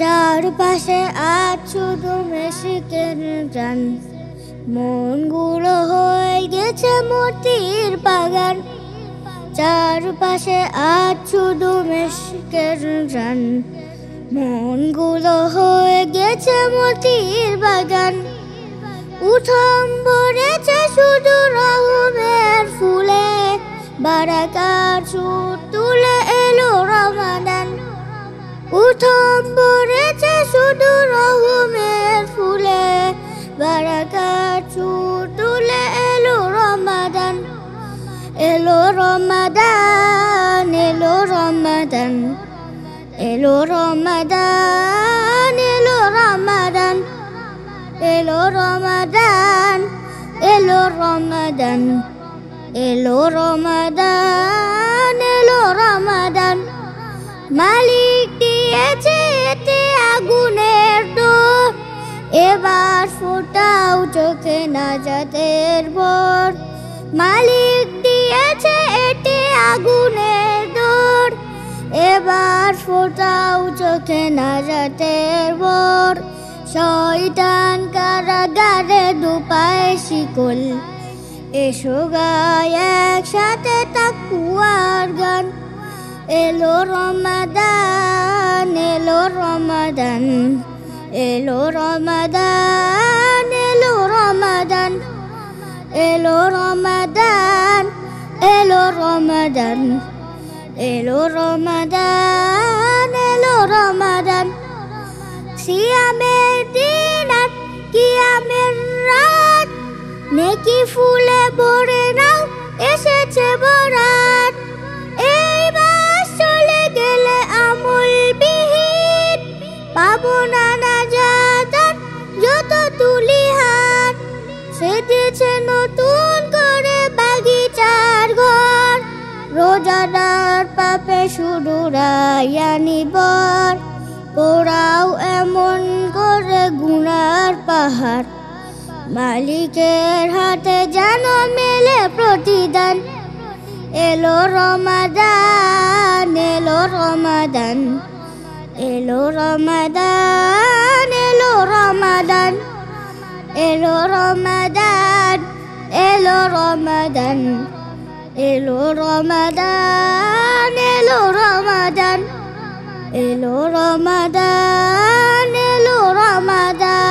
চারপাশে আজ শুধু মেশিকের টান, মনগুলো হয়ে গেছে মোতির বাগান। চারপাশে আজ শুধু মেশিকের টান, মনগুলো হয়ে গেছে মোতির বাগান। উঠোন ভরেছে শুধু রহমের ফুলে, বারাকার সুর তুলে এলো রমাদান। উঠোন ভরেছে শুধু রহমের ফুলে, বারাকার সুর তুলে এলো রমাদান। এলো রমাদান, এলো রমাদান, এলো রমাদান, এলো রমাদান, এলো রমাদান, এলো রমাদান, এলো রমাদান, এলো রমাদান। মালিক দিয়েছে এতে আগুনের ডোর, এবার ফোটাও চোখে নাজাতের ভোর। মালিক দিয়েছে এতে আগুনের ডোর, এবার ফোটাও চোখে নাজাতের ভোর। শয়তান কারাগারে দুপায়ে শিকল, এসো গায় একসাথে তাকওয়ার গান। এলো রমাদান, এলো রমাদান, এলো রমাদান, এলো রমাদান, এলো রমাদান, এলো রমাদান, এলো রমাদান, এলো রমাদান। সিয়ামের দিন আর কিয়ামের রাত, নেকি ফুলে ভরে নাও এসেছে বরাত। এই মাস চলে গেলে আমল বিহীন, পাবো না নাজাত যত তুলি হাত। সেজেছে নতুন করে বাগিচার ঘর, রোজাদার পাপে শুধু রায়ানি বর। পোড়াও এমন করে গুনার পাহাড়, মালিকের হাতে যেন মেলে প্রতিদান। এলো রমাদান, এলো রমাদান, এলো রমাদান, এলো রমাদান, এলো রমাদান, এলো রমাদান, এলো রমাদান, এলো রমাদান, এলো রমাদান, এলো রমাদান।